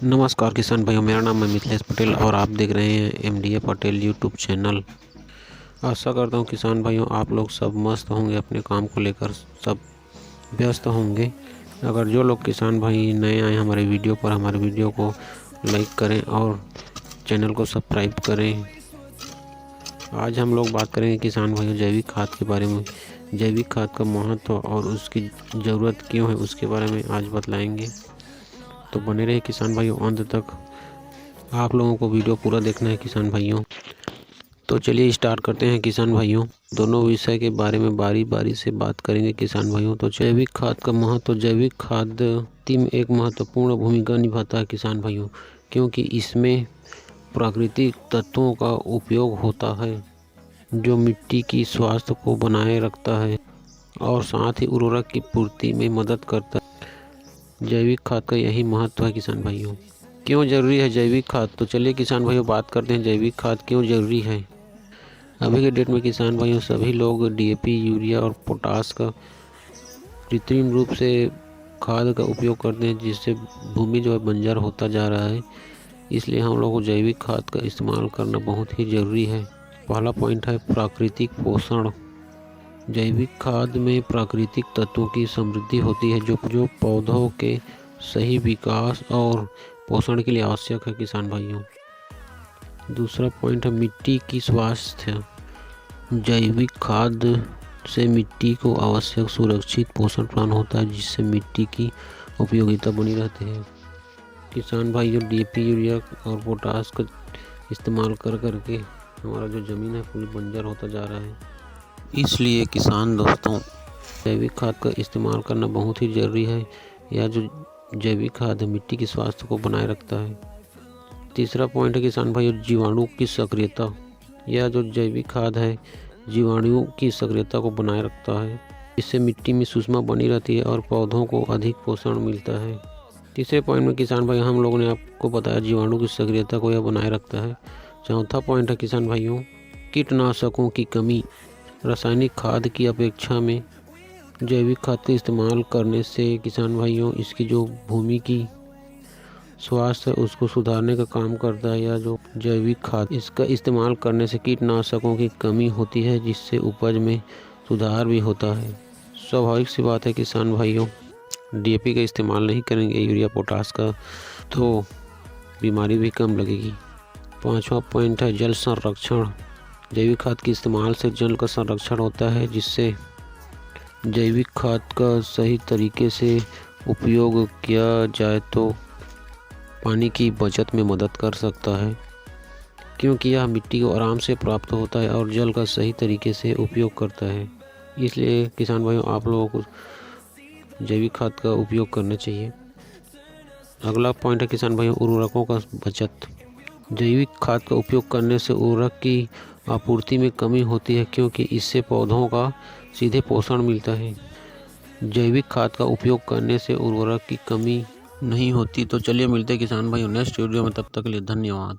नमस्कार किसान भाइयों, मेरा नाम है मिथिलेश पटेल और आप देख रहे हैं एमडीए पटेल यूट्यूब चैनल। आशा करता हूं किसान भाइयों आप लोग सब मस्त होंगे, अपने काम को लेकर सब व्यस्त होंगे। अगर जो लोग किसान भाई नए आए हमारे वीडियो पर, हमारे वीडियो को लाइक करें और चैनल को सब्सक्राइब करें। आज हम लोग बात करेंगे किसान भाइयों जैविक खाद के बारे में। जैविक खाद का महत्व और उसकी ज़रूरत क्यों है उसके बारे में आज बतलाएंगे, तो बने रहे किसान भाइयों अंत तक। आप लोगों को वीडियो पूरा देखना है किसान भाइयों। तो चलिए स्टार्ट करते हैं किसान भाइयों। दोनों विषय के बारे में बारी बारी से बात करेंगे किसान भाइयों। तो जैविक खाद का महत्व। जैविक खाद में एक महत्वपूर्ण भूमिका निभाता है किसान भाइयों, क्योंकि इसमें प्राकृतिक तत्वों का उपयोग होता है जो मिट्टी की स्वास्थ्य को बनाए रखता है और साथ ही उर्वरक की पूर्ति में मदद करता है। जैविक खाद का यही महत्व है किसान भाइयों। क्यों ज़रूरी है जैविक खाद? तो चलिए किसान भाइयों बात करते हैं जैविक खाद क्यों ज़रूरी है। अभी के डेट में किसान भाइयों सभी लोग डीएपी, यूरिया और पोटास का कृत्रिम रूप से खाद का उपयोग करते हैं, जिससे भूमि जो है बंजर होता जा रहा है। इसलिए हम लोग को जैविक खाद का इस्तेमाल करना बहुत ही ज़रूरी है। पहला पॉइंट है प्राकृतिक पोषण। जैविक खाद में प्राकृतिक तत्वों की समृद्धि होती है जो पौधों के सही विकास और पोषण के लिए आवश्यक है किसान भाइयों। दूसरा पॉइंट है मिट्टी की स्वास्थ्य। जैविक खाद से मिट्टी को आवश्यक सुरक्षित पोषण प्रदान होता है, जिससे मिट्टी की उपयोगिता बनी रहती है। किसान भाइयों डीएपी, यूरिया और पोटास का इस्तेमाल कर करके हमारा जो ज़मीन है पूरी बंजर होता जा रहा है। इसलिए किसान दोस्तों जैविक खाद का इस्तेमाल करना बहुत ही ज़रूरी है। यह जो जैविक खाद मिट्टी की स्वास्थ्य को बनाए रखता है। तीसरा पॉइंट है किसान भाइयों जीवाणु की सक्रियता। यह जो जैविक खाद है जीवाणुओं की सक्रियता को बनाए रखता है। इससे मिट्टी में सुषमा बनी रहती है और पौधों को अधिक पोषण मिलता है। तीसरे पॉइंट में किसान भाई हम लोगों ने आपको बताया जीवाणु की सक्रियता को यह बनाए रखता है। चौथा पॉइंट है किसान भाइयों कीटनाशकों की कमी। रासायनिक खाद की अपेक्षा में जैविक खाद का इस्तेमाल करने से किसान भाइयों इसकी जो भूमि की स्वास्थ्य है उसको सुधारने का काम करता है। या जो जैविक खाद इसका इस्तेमाल करने से कीटनाशकों की कमी होती है, जिससे उपज में सुधार भी होता है। स्वाभाविक सी बात है किसान भाइयों डीएपी का इस्तेमाल नहीं करेंगे, यूरिया पोटास का, तो बीमारी भी कम लगेगी। पांचवा पॉइंट है जल संरक्षण। जैविक खाद के इस्तेमाल से जल का संरक्षण होता है, जिससे जैविक खाद का सही तरीके से उपयोग किया जाए तो पानी की बचत में मदद कर सकता है, क्योंकि यह मिट्टी को आराम से प्राप्त होता है और जल का सही तरीके से उपयोग करता है। इसलिए किसान भाइयों आप लोगों को जैविक खाद का उपयोग करना चाहिए। अगला पॉइंट है किसान भाइयों उर्वरकों का बचत। जैविक खाद का उपयोग करने से उर्वरक की आपूर्ति में कमी होती है, क्योंकि इससे पौधों का सीधे पोषण मिलता है। जैविक खाद का उपयोग करने से उर्वरक की कमी नहीं होती। तो चलिए मिलते हैं किसान भाइयों नेक्स्ट वीडियो में, तब तक के लिए धन्यवाद।